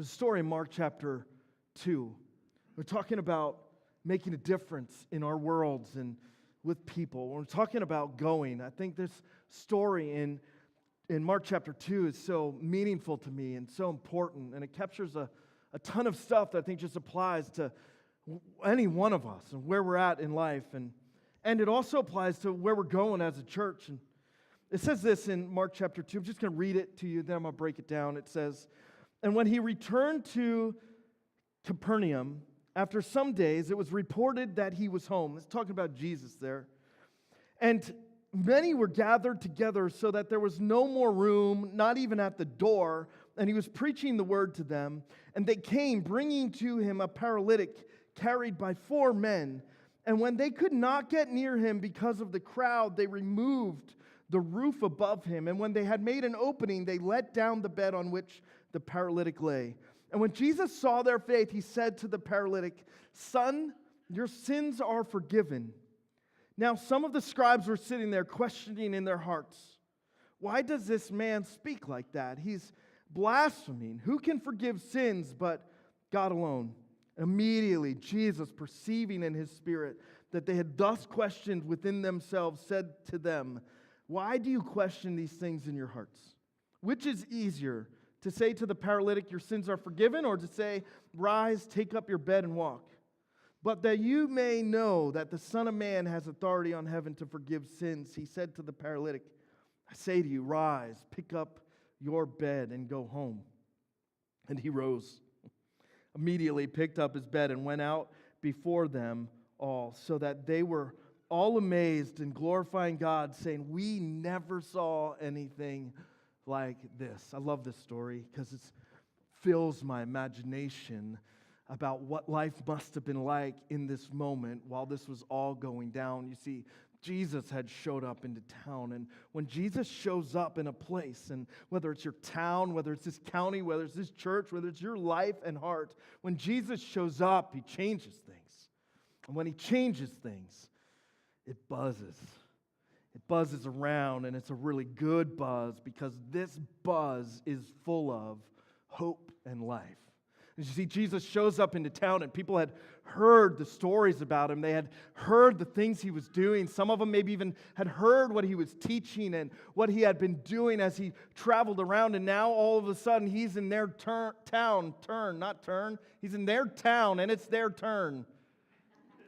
There's a story in Mark chapter 2. We're talking about making a difference in our worlds and with people. We're talking about going. I think this story in Mark chapter 2 is so meaningful to me and so important, and it captures a ton of stuff that I think just applies to any one of us and where we're at in life, and it also applies to where we're going as a church. And it says this in Mark chapter 2. I'm just going to read it to you, then I'm going to break it down. It says, "And when he returned to Capernaum, after some days, it was reported that he was home." It's talking about Jesus there. "And many were gathered together so that there was no more room, not even at the door. And he was preaching the word to them. And they came, bringing to him a paralytic carried by 4 men. And when they could not get near him because of the crowd, they removed the roof above him. And when they had made an opening, they let down the bed on which the paralytic lay. And when Jesus saw their faith, he said to the paralytic, 'Son, your sins are forgiven.' Now some of the scribes were sitting there questioning in their hearts, 'Why does this man speak like that? He's blaspheming. Who can forgive sins but God alone?' Immediately Jesus, perceiving in his spirit that they had thus questioned within themselves, said to them, 'Why do you question these things in your hearts? Which is easier, to say to the paralytic, your sins are forgiven, or to say, rise, take up your bed and walk? But that you may know that the Son of Man has authority on heaven to forgive sins,' he said to the paralytic, 'I say to you, rise, pick up your bed and go home.' And he rose, immediately picked up his bed and went out before them all, so that they were all amazed and glorifying God, saying, 'We never saw anything like this.'" I love this story because it fills my imagination about what life must have been like in this moment while this was all going down. You see, Jesus had showed up into town, and when Jesus shows up in a place, and whether it's your town, whether it's this county, whether it's this church, whether it's your life and heart, when Jesus shows up, he changes things. And when he changes things, it buzzes. It buzzes around, and it's a really good buzz because this buzz is full of hope and life. And you see, Jesus shows up into town, and people had heard the stories about him. They had heard the things he was doing. Some of them maybe even had heard what he was teaching and what he had been doing as he traveled around. And now all of a sudden, he's in their He's in their town, and it's their turn.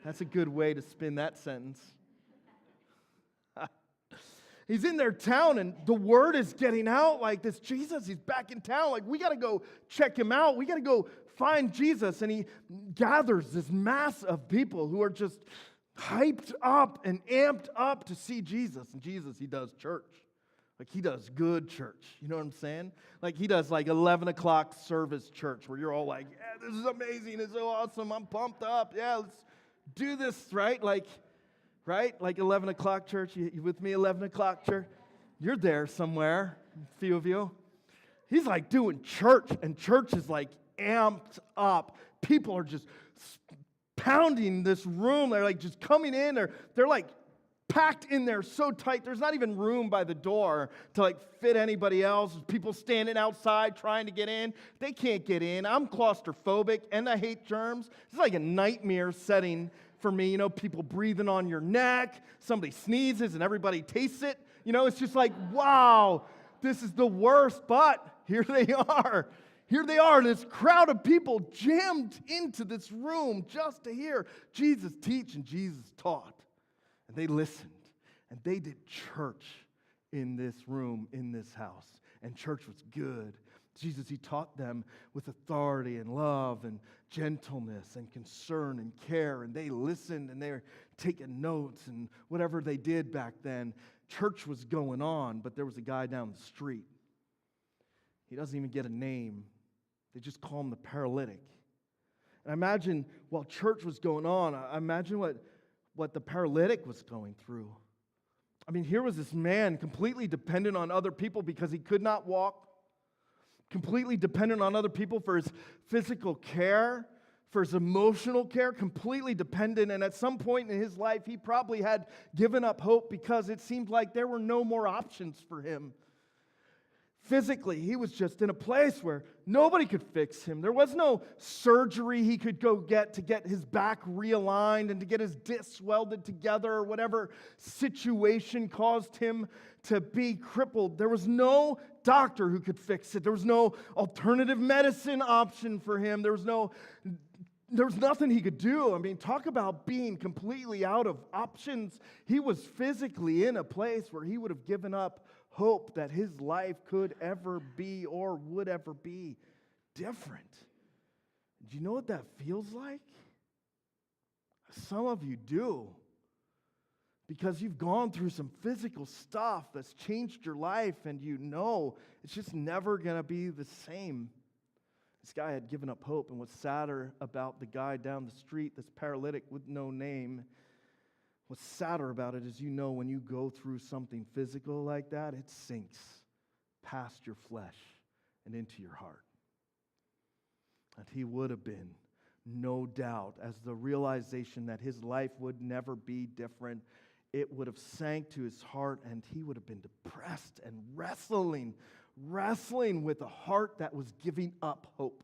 That's a good way to spin that sentence. He's in their town, and the word is getting out like this. Jesus, he's back in town. Like, we got to go check him out. We got to go find Jesus. And he gathers this mass of people who are just hyped up and amped up to see Jesus. And Jesus, he does church. Like, he does good church. You know what I'm saying? Like, he does like 11 o'clock service church where you're all like, yeah, this is amazing. It's so awesome. I'm pumped up. Yeah, let's do this, right? Right? Like 11 o'clock church. You with me, 11 o'clock church? You're there somewhere, a few of you. He's like doing church, and church is like amped up. People are just pounding this room. They're like just coming in. They're like packed in there so tight. There's not even room by the door to like fit anybody else. People standing outside trying to get in. They can't get in. I'm claustrophobic, and I hate germs. It's like a nightmare setting for me, you know, people breathing on your neck, somebody sneezes and everybody tastes it. You know, it's just like, wow, this is the worst, but here they are. Here they are, this crowd of people jammed into this room just to hear Jesus teach and Jesus taught. And they listened, and they did church in this room, in this house. And church was good. Jesus, he taught them with authority and love and gentleness and concern and care. And they listened, and they were taking notes and whatever they did back then. Church was going on, but there was a guy down the street. He doesn't even get a name. They just call him the paralytic. And I imagine while church was going on, I imagine what the paralytic was going through. I mean, here was this man completely dependent on other people because he could not walk, completely dependent on other people for his physical care, for his emotional care, completely dependent. And at some point in his life, he probably had given up hope because it seemed like there were no more options for him. Physically, he was just in a place where nobody could fix him. There was no surgery he could go get to get his back realigned and to get his discs welded together or whatever situation caused him to be crippled. There was no doctor who could fix it. There was no alternative medicine option for him. There was nothing he could do. I mean, talk about being completely out of options. He was physically in a place where he would have given up hope that his life could ever be or would ever be different. Do you know what that feels like? Some of you do. Because you've gone through some physical stuff that's changed your life, and you know it's just never going to be the same. This guy had given up hope, and what's sadder about the guy down the street, this paralytic with no name, what's sadder about it is, you know, when you go through something physical like that, it sinks past your flesh and into your heart. And he would have been, no doubt, as the realization that his life would never be different, it would have sank to his heart, and he would have been depressed and wrestling with a heart that was giving up hope,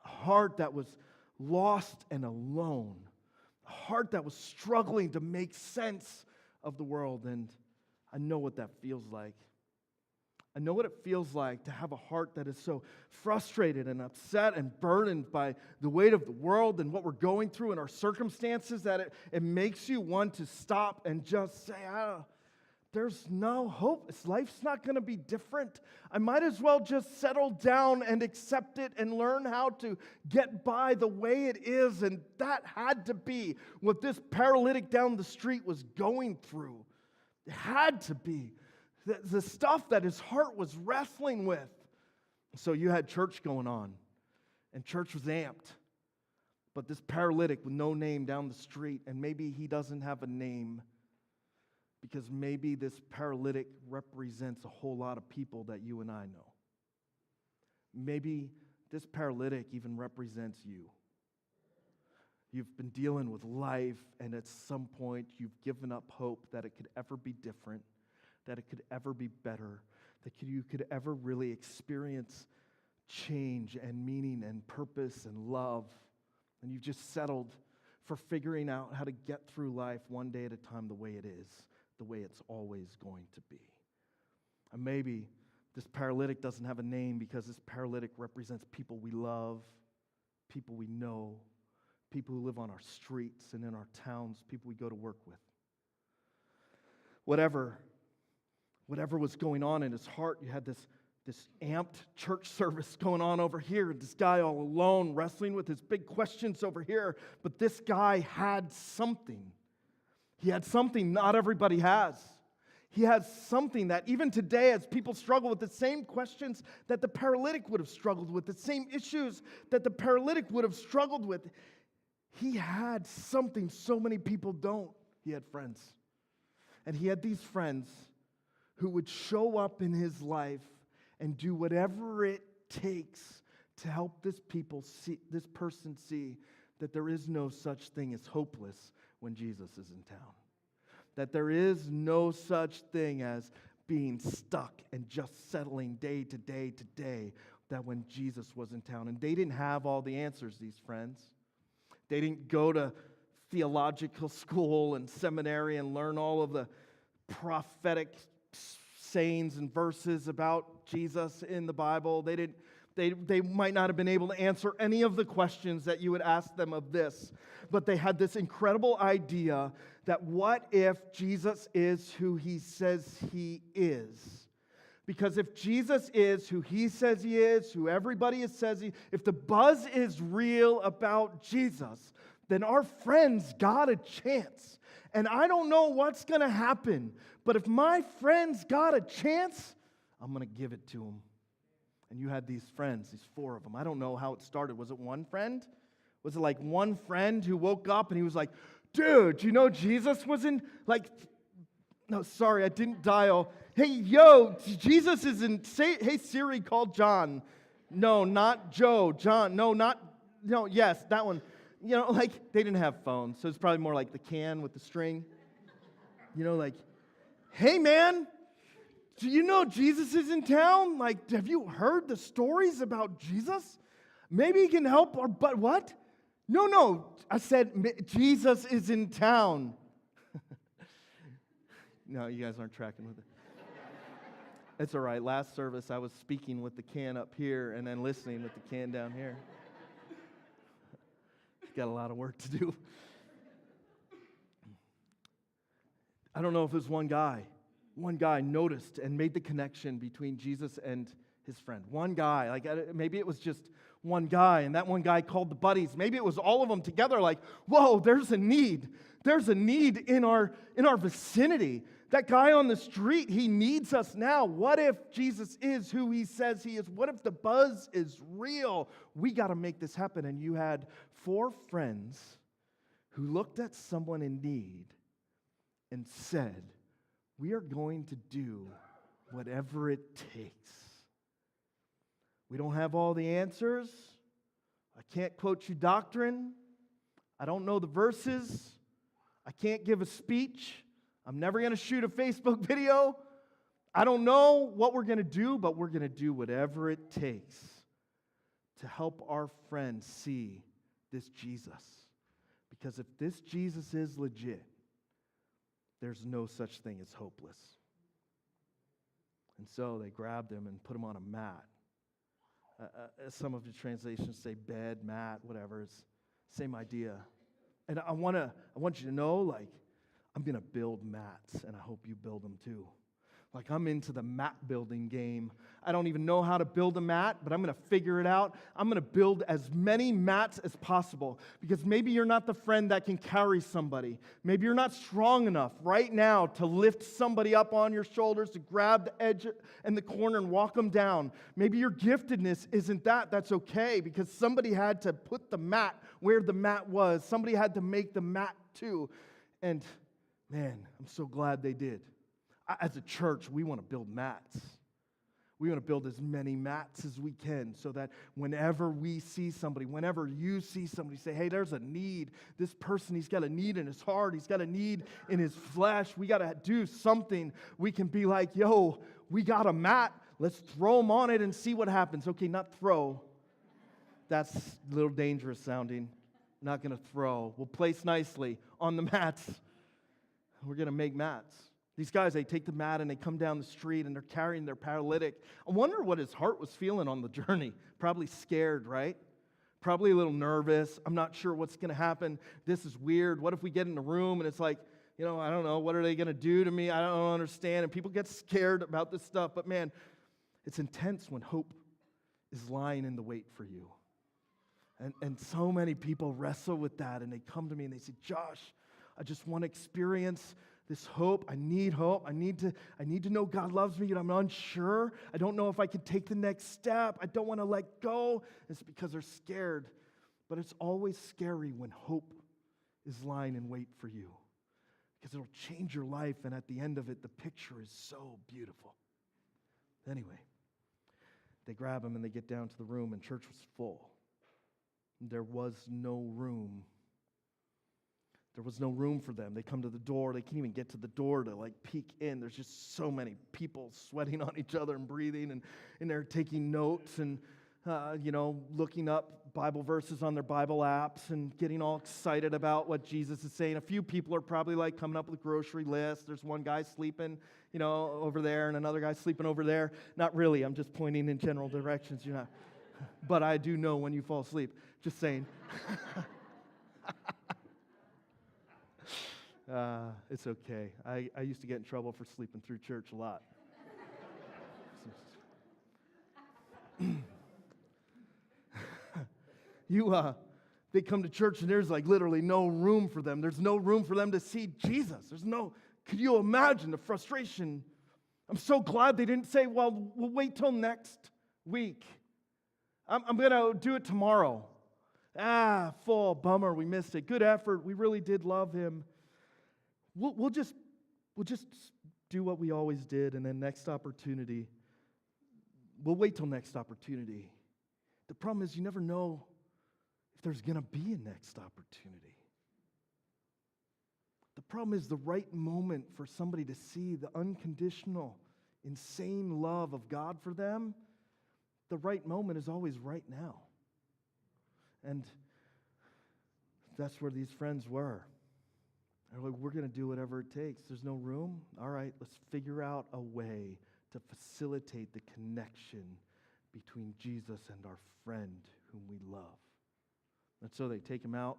a heart that was lost and alone, a heart that was struggling to make sense of the world. And I know what that feels like. I know what it feels like to have a heart that is so frustrated and upset and burdened by the weight of the world and what we're going through and our circumstances, that it makes you want to stop and just say, there's no hope. Life's not going to be different. I might as well just settle down and accept it and learn how to get by the way it is. And that had to be what this paralytic down the street was going through. It had to be. The stuff that his heart was wrestling with. So you had church going on, and church was amped. But this paralytic with no name down the street, and maybe he doesn't have a name, because maybe this paralytic represents a whole lot of people that you and I know. Maybe this paralytic even represents you. You've been dealing with life, and at some point you've given up hope that it could ever be different, that it could ever be better, that you could ever really experience change and meaning and purpose and love. And you've just settled for figuring out how to get through life one day at a time the way it is, the way it's always going to be. And maybe this paralytic doesn't have a name because this paralytic represents people we love, people we know, people who live on our streets and in our towns, people we go to work with. Whatever was going on in his heart, you had this amped church service going on over here, this guy all alone wrestling with his big questions over here, but this guy had something. He had something not everybody has. He has something that even today, as people struggle with the same questions that the paralytic would have struggled with, the same issues that the paralytic would have struggled with, he had something so many people don't. He had friends. And he had these friends who would show up in his life and do whatever it takes to help this person see that there is no such thing as hopeless when Jesus is in town. That there is no such thing as being stuck and just settling day to day to day, that when Jesus was in town. And they didn't have all the answers, these friends. They didn't go to theological school and seminary and learn all of the prophetic sayings and verses about Jesus in the Bible. They might not have been able to answer any of the questions that you would ask them of this, but they had this incredible idea that what if Jesus is who he says he is? Because if Jesus is who he says he is, who everybody says if the buzz is real about Jesus, then our friends got a chance. And I don't know what's going to happen, but if my friends got a chance, I'm going to give it to them. And you had these friends, these 4 of them. I don't know how it started. Was it one friend? Was it like one friend who woke up and he was like, dude, you know Jesus was in, no, sorry, I didn't dial. Hey, yo, Jesus is in, hey, Siri, call John. No, not Joe. John, no, yes, that one. You know, they didn't have phones, so it's probably more like the can with the string. You know, hey, man, Do you know Jesus is in town? Like, have you heard the stories about Jesus? Maybe he can help, but what? No. I said, Jesus is in town. No, you guys aren't tracking with it. It's all right. Last service, I was speaking with the can up here and then listening with the can down here. Got a lot of work to do. I don't know if it was one guy. One guy noticed and made the connection between Jesus and his friend. One guy, like maybe it was just one guy, and that one guy called the buddies. Maybe it was all of them together, like, whoa, there's a need. There's a need in our vicinity. That guy on the street, he needs us now. What if Jesus is who he says he is? What if the buzz is real? We got to make this happen. And you had 4 friends who looked at someone in need and said, we are going to do whatever it takes. We don't have all the answers. I can't quote you doctrine. I don't know the verses. I can't give a speech. I'm never going to shoot a Facebook video. I don't know what we're going to do, but we're going to do whatever it takes to help our friends see this Jesus. Because if this Jesus is legit, there's no such thing as hopeless. And so they grabbed him and put him on a mat. Some of the translations say bed, mat, whatever. It's same idea. And I want you to know, like, I'm going to build mats, and I hope you build them too. Like, I'm into the mat building game. I don't even know how to build a mat, but I'm going to figure it out. I'm going to build as many mats as possible, because maybe you're not the friend that can carry somebody. Maybe you're not strong enough right now to lift somebody up on your shoulders, to grab the edge and the corner and walk them down. Maybe your giftedness isn't that. That's okay, because somebody had to put the mat where the mat was. Somebody had to make the mat too. And man, I'm so glad they did. As a church, we want to build mats. We want to build as many mats as we can so that whenever we see somebody, whenever you see somebody, say, hey, there's a need. This person, he's got a need in his heart. He's got a need in his flesh. We got to do something. We can be like, yo, we got a mat. Let's throw them on it and see what happens. Okay, not throw. That's a little dangerous sounding. Not going to throw. We'll place nicely on the mats. We're going to make mats. These guys, they take the mat and they come down the street and they're carrying their paralytic. I wonder what his heart was feeling on the journey. Probably scared, right? Probably a little nervous. I'm not sure what's going to happen. This is weird. What if we get in the room and it's like, I don't know. What are they going to do to me? I don't understand. And people get scared about this stuff. But man, it's intense when hope is lying in the wait for you. And so many people wrestle with that. And they come to me and they say, Josh, I just want to experience this hope. I need hope. I need to know God loves me, and I'm unsure. I don't know if I can take the next step. I don't want to let go. It's because they're scared. But it's always scary when hope is lying in wait for you, because it'll change your life, and at the end of it, the picture is so beautiful. Anyway, they grab him and they get down to the room, and church was full. There was no room. There was no room for them. They come to the door. They can't even get to the door to peek in. There's just so many people sweating on each other and breathing, and they're taking notes and, looking up Bible verses on their Bible apps and getting all excited about what Jesus is saying. A few people are probably coming up with a grocery list. There's one guy sleeping, over there, and another guy sleeping over there. Not really. I'm just pointing in general directions. But I do know when you fall asleep. Just saying. It's okay. I used to get in trouble for sleeping through church a lot. They come to church and there's literally no room for them. There's no room for them to see Jesus. Could you imagine the frustration? I'm so glad they didn't say, well, we'll wait till next week. I'm going to do it tomorrow. Full bummer, we missed it. Good effort. We really did love him. We'll just do what we always did, and then next opportunity, we'll wait till next opportunity. The problem is you never know if there's going to be a next opportunity. The problem is the right moment for somebody to see the unconditional, insane love of God for them, the right moment is always right now. And that's where these friends were. They're like, we're going to do whatever it takes. There's no room? All right, let's figure out a way to facilitate the connection between Jesus and our friend whom we love. And so they take him out.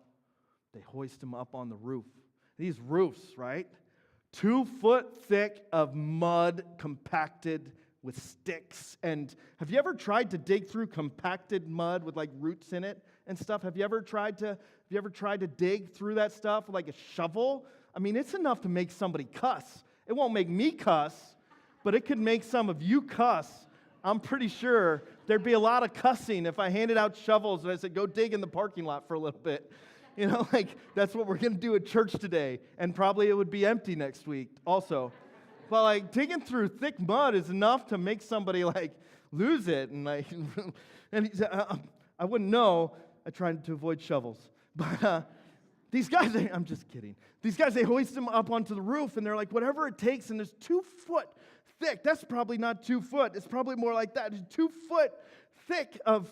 They hoist him up on the roof. These roofs, right? 2 foot thick of mud compacted with sticks. And have you ever tried to dig through compacted mud with like roots in it and stuff? Have you ever tried to dig through that stuff with like a shovel? I mean, it's enough to make somebody cuss. It won't make me cuss, but it could make some of you cuss. I'm pretty sure there'd be a lot of cussing if I handed out shovels and I said, go dig in the parking lot for a little bit. You know, like, that's what we're going to do at church today. And probably it would be empty next week also. But, like, digging through thick mud is enough to make somebody, like, lose it. And, like, and he said, I wouldn't know. I tried to avoid shovels. But these guys, I'm just kidding. These guys, they hoist him up onto the roof, and they're like, whatever it takes. And there's 2 foot thick. That's probably not 2 foot. It's probably more like that. It's 2 foot thick of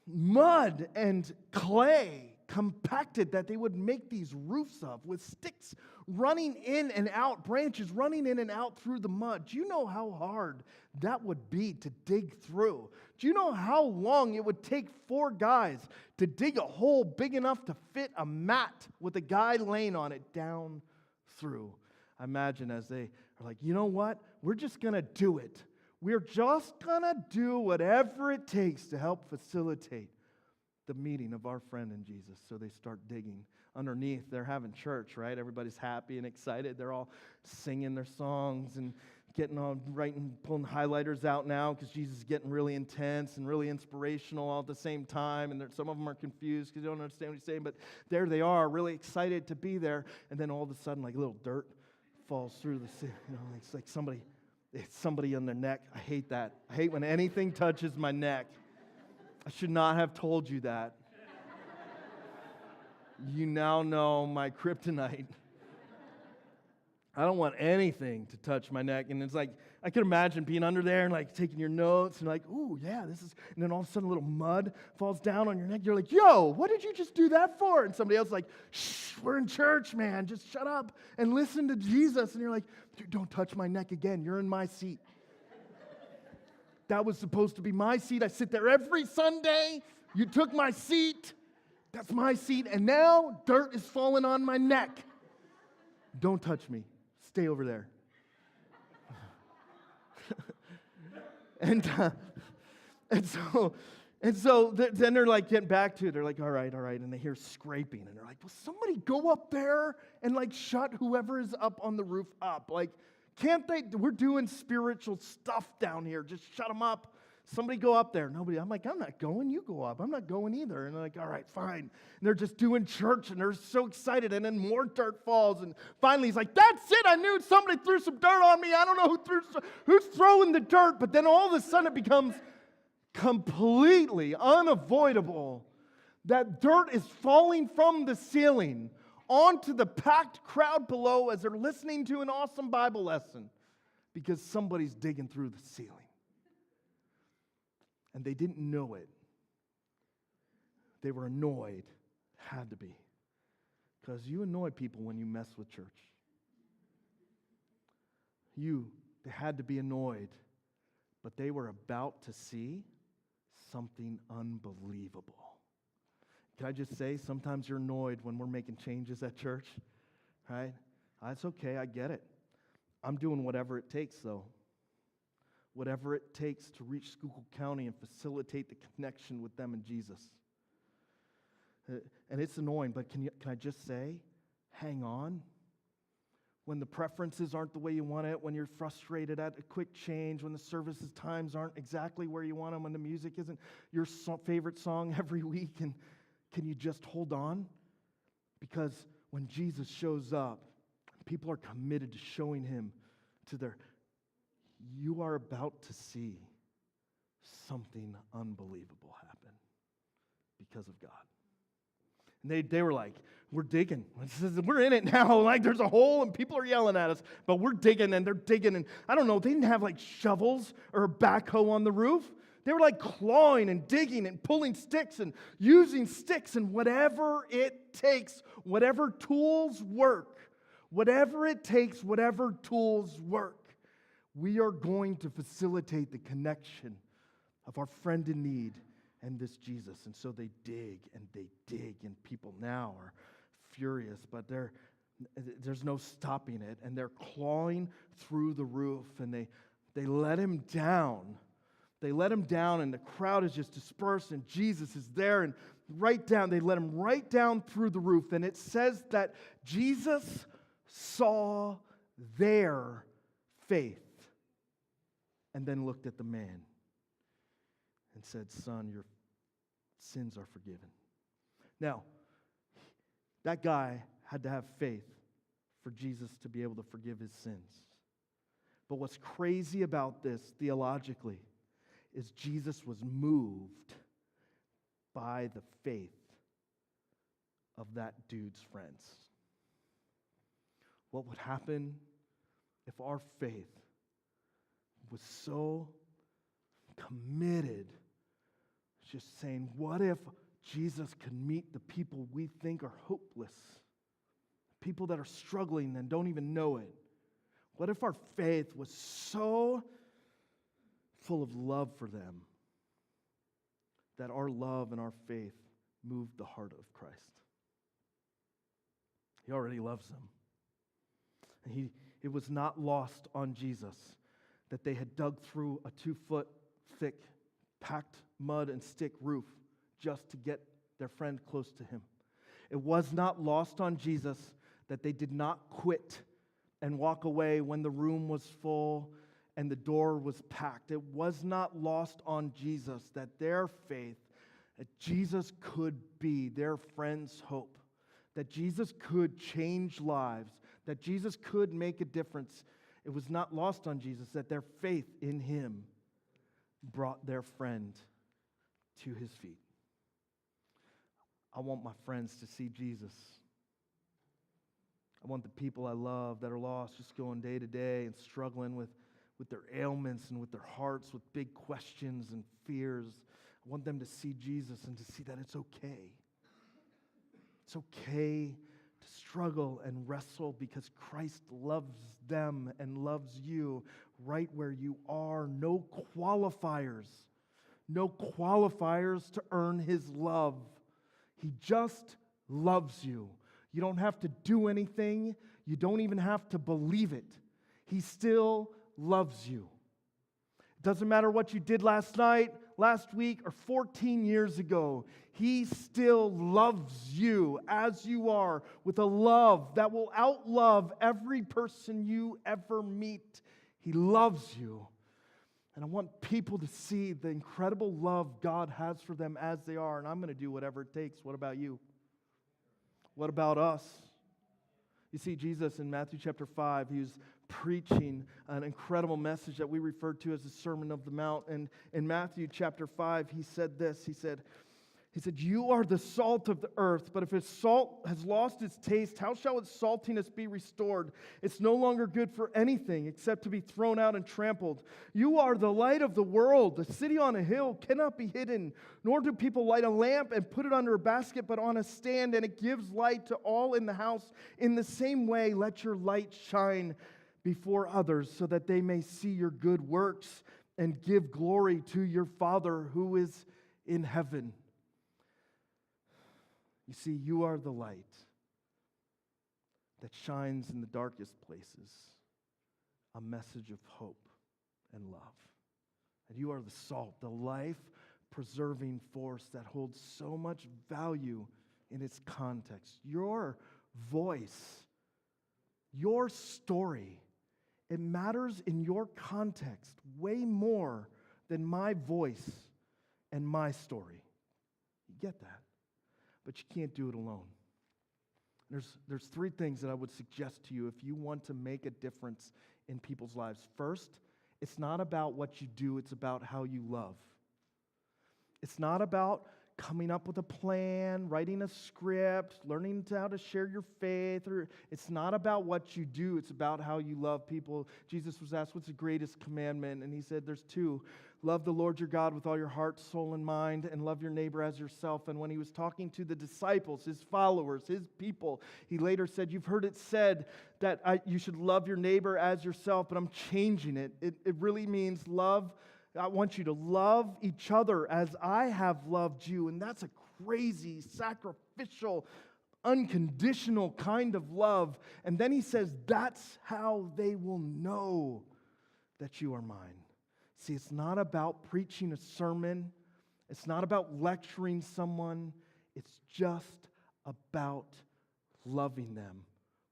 mud and clay compacted that they would make these roofs of with sticks running in and out, branches running in and out through the mud. Do you know how hard that would be to dig through? Do you know how long it would take 4 guys to dig a hole big enough to fit a mat with a guy laying on it down through? I imagine as they are like, you know what? We're just going to do it. We're just going to do whatever it takes to help facilitate the meeting of our friend in Jesus. So they start digging. Underneath, they're having church, right? Everybody's happy and excited. They're all singing their songs and getting all writing, pulling highlighters out now because Jesus is getting really intense and really inspirational all at the same time. And some of them are confused because they don't understand what he's saying. But there they are, really excited to be there. And then all of a sudden, like a little dirt falls through the city. You know, it's like somebody on their neck. I hate that. I hate when anything touches my neck. I should not have told you that. You now know my kryptonite. I don't want anything to touch my neck. And it's like, I can imagine being under there and like taking your notes and like, ooh, yeah, this is, and then all of a sudden a little mud falls down on your neck. You're like, yo, what did you just do that for? And somebody else is like, shh, we're in church, man. Just shut up and listen to Jesus. And you're like, dude, don't touch my neck again. You're in my seat. That was supposed to be my seat. I sit there every Sunday. You took my seat. That's my seat. And now dirt is falling on my neck. Don't touch me. Stay over there. and so then they're like getting back to it. They're like, all right. And they hear scraping. And they're like, will somebody go up there and like shut whoever is up on the roof up? Like, can't they? We're doing spiritual stuff down here. Just shut them up. Somebody go up there. Nobody. I'm like, I'm not going. You go up. I'm not going either. And they're like, all right, fine. And they're just doing church, and they're so excited. And then more dirt falls. And finally, he's like, that's it. I knew somebody threw some dirt on me. I don't know who's throwing the dirt. But then all of a sudden, it becomes completely unavoidable that dirt is falling from the ceiling onto the packed crowd below as they're listening to an awesome Bible lesson because somebody's digging through the ceiling. And they didn't know it. They were annoyed. Had to be. Because you annoy people when you mess with church. They had to be annoyed. But they were about to see something unbelievable. Can I just say, sometimes you're annoyed when we're making changes at church, right? That's okay, I get it. I'm doing whatever it takes, though. Whatever it takes to reach Schuylkill County and facilitate the connection with them and Jesus. And it's annoying, but can I just say, hang on. When the preferences aren't the way you want it, when you're frustrated at a quick change, when the services times aren't exactly where you want them, when the music isn't your favorite song every week, and can you just hold on? Because when Jesus shows up, people are committed to showing him you are about to see something unbelievable happen because of God. And they were like, we're digging. We're in it now. Like there's a hole and people are yelling at us, but we're digging and they're digging. And I don't know, they didn't have like shovels or a backhoe on the roof. They were like clawing and digging and pulling sticks and using sticks and whatever it takes, whatever tools work, whatever it takes, whatever tools work. We are going to facilitate the connection of our friend in need and this Jesus. And so they dig, and people now are furious, but there's no stopping it. And they're clawing through the roof, and they let him down. They let him down, and the crowd is just dispersed, and Jesus is there, and they let him right down through the roof. And it says that Jesus saw their faith and then looked at the man and said, "Son, your sins are forgiven." Now, that guy had to have faith for Jesus to be able to forgive his sins. But what's crazy about this theologically is Jesus was moved by the faith of that dude's friends. What would happen if our faith was so committed, just saying, what if Jesus could meet the people we think are hopeless, people that are struggling and don't even know it? What if our faith was so full of love for them that our love and our faith moved the heart of Christ? He already loves them. And it was not lost on Jesus that they had dug through a 2-foot thick, packed mud and stick roof just to get their friend close to him. It was not lost on Jesus that they did not quit and walk away when the room was full and the door was packed. It was not lost on Jesus that their faith, that Jesus could be their friend's hope, that Jesus could change lives, that Jesus could make a difference. It was not lost on Jesus that their faith in him brought their friend to his feet. I want my friends to see Jesus. I want the people I love that are lost just going day to day and struggling with their ailments and with their hearts, with big questions and fears. I want them to see Jesus and to see that it's okay. It's okay to struggle and wrestle because Christ loves them and loves you right where you are. No qualifiers. No qualifiers to earn his love. He just loves you. You don't have to do anything. You don't even have to believe it. He still loves you. It doesn't matter what you did last night, last week, or 14 years ago. He still loves you as you are with a love that will outlove every person you ever meet. He loves you. And I want people to see the incredible love God has for them as they are. And I'm going to do whatever it takes. What about you? What about us? You see, Jesus in Matthew chapter 5, he was preaching an incredible message that we refer to as the Sermon of the Mount. And in Matthew chapter 5, he said this. He said, "You are the salt of the earth, but if its salt has lost its taste, how shall its saltiness be restored? It's no longer good for anything except to be thrown out and trampled. You are the light of the world. The city on a hill cannot be hidden, nor do people light a lamp and put it under a basket, but on a stand, and it gives light to all in the house. In the same way, let your light shine before others, so that they may see your good works and give glory to your Father who is in heaven." You see, you are the light that shines in the darkest places, a message of hope and love. And you are the salt, the life-preserving force that holds so much value in its context. Your voice, your story, it matters in your context way more than my voice and my story. You get that? But you can't do it alone. There's 3 things that I would suggest to you if you want to make a difference in people's lives. First, it's not about what you do, it's about how you love. It's not about coming up with a plan, writing a script, learning how to share your faith. It's not about what you do. It's about how you love people. Jesus was asked, what's the greatest commandment? And he said, there's two. Love the Lord your God with all your heart, soul, and mind, and love your neighbor as yourself. And when he was talking to the disciples, his followers, his people, he later said, you've heard it said that you should love your neighbor as yourself, but I'm changing it. It really means love. I want you to love each other as I have loved you. And that's a crazy, sacrificial, unconditional kind of love. And then he says, that's how they will know that you are mine. See, it's not about preaching a sermon. It's not about lecturing someone. It's just about loving them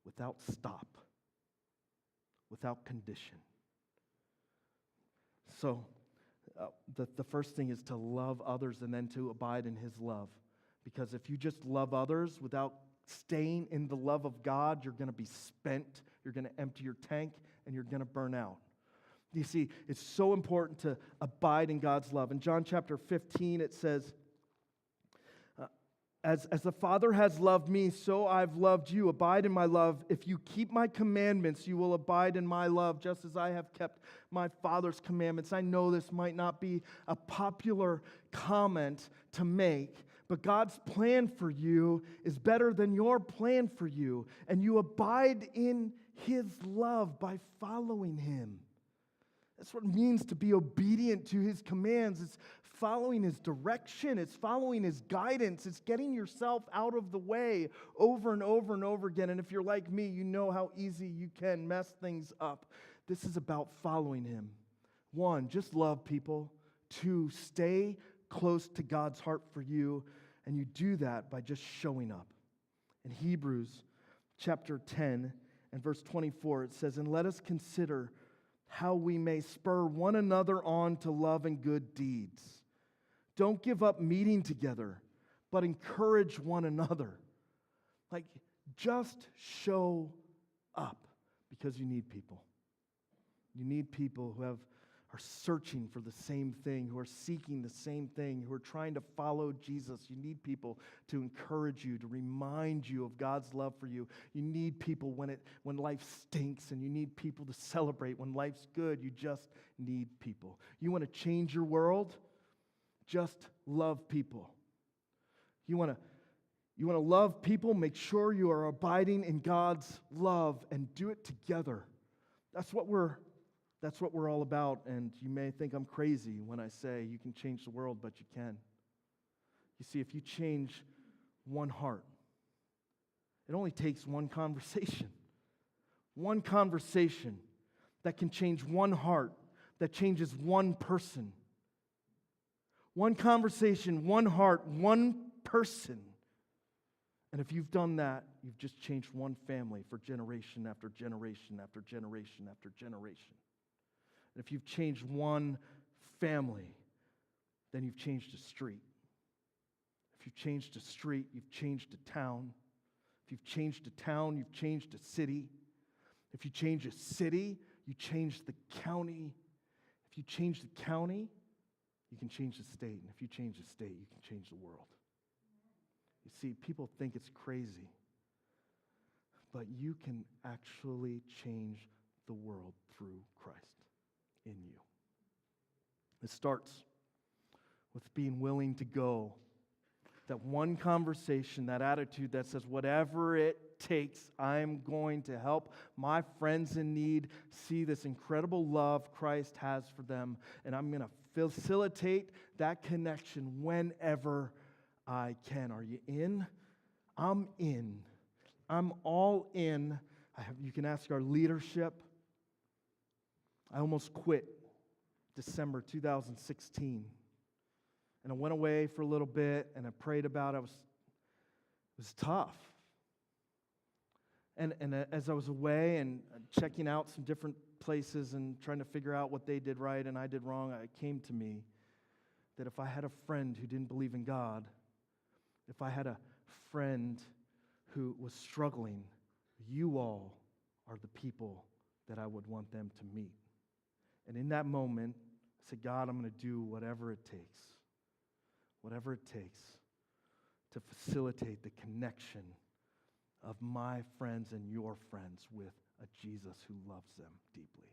without stop, without condition. So, the first thing is to love others and then to abide in his love. Because if you just love others without staying in the love of God, you're going to be spent, you're going to empty your tank, and you're going to burn out. You see, it's so important to abide in God's love. In John chapter 15, it says, As the Father has loved me, so I've loved you. Abide in my love. If you keep my commandments, you will abide in my love, just as I have kept my Father's commandments. I know this might not be a popular comment to make, but God's plan for you is better than your plan for you. And you abide in his love by following him. That's what it means to be obedient to his commands. It's following his direction. It's following his guidance. It's getting yourself out of the way over and over and over again. And if you're like me, you know how easy you can mess things up. This is about following him. 1, just love people. 2, stay close to God's heart for you. And you do that by just showing up. In Hebrews chapter 10 and verse 24, it says, and let us consider how we may spur one another on to love and good deeds. Don't give up meeting together, but encourage one another. Like, just show up because you need people. You need people who are searching for the same thing, who are seeking the same thing, who are trying to follow Jesus. You need people to encourage you, to remind you of God's love for you. You need people when life stinks, and you need people to celebrate when life's good. You just need people. You want to change your world? Just love people. You want to love people? Make sure you are abiding in God's love and do it together. That's what we're all about, and you may think I'm crazy when I say you can change the world, but you can. You see, if you change one heart, it only takes one conversation. One conversation that can change one heart, that changes one person. One conversation, one heart, one person. And if you've done that, you've just changed one family for generation after generation after generation after generation. And if you've changed one family, then you've changed a street. If you've changed a street, you've changed a town. If you've changed a town, you've changed a city. If you change a city, you change the county. If you change the county, you can change the state. And if you change the state, you can change the world. You see, people think it's crazy, but you can actually change the world through Christ in you. It starts with being willing to go. That one conversation, that attitude that says, whatever it takes, I'm going to help my friends in need see this incredible love Christ has for them, and I'm going to facilitate that connection whenever I can. Are you in? I'm in. I'm all in. You can ask our leadership. I almost quit December 2016. And I went away for a little bit, and I prayed about it. It was tough. And as I was away and checking out some different places and trying to figure out what they did right and I did wrong, it came to me that if I had a friend who didn't believe in God, if I had a friend who was struggling, you all are the people that I would want them to meet. And in that moment, I said, God, I'm going to do whatever it takes. Whatever it takes. to facilitate the connection of my friends and your friends with a Jesus who loves them deeply.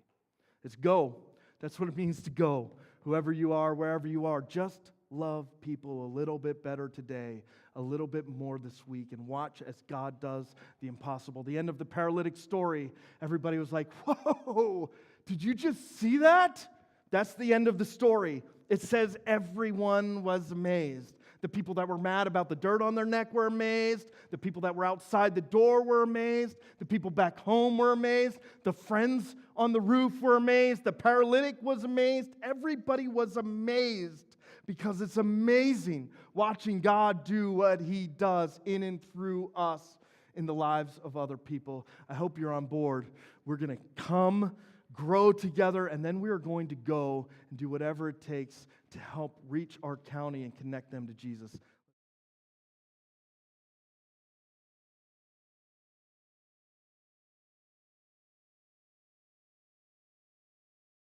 It's go. That's what it means to go. Whoever you are, wherever you are, just love people a little bit better today, a little bit more this week, and watch as God does the impossible. The end of the paralytic story, everybody was like, whoa, did you just see that? That's the end of the story. It says everyone was amazed. The people that were mad about the dirt on their neck were amazed. The people that were outside the door were amazed. The people back home were amazed. The friends on the roof were amazed. The paralytic was amazed. Everybody was amazed because it's amazing watching God do what He does in and through us in the lives of other people. I hope you're on board. We're going to come, grow together, and then we are going to go and do whatever it takes to help reach our county and connect them to Jesus.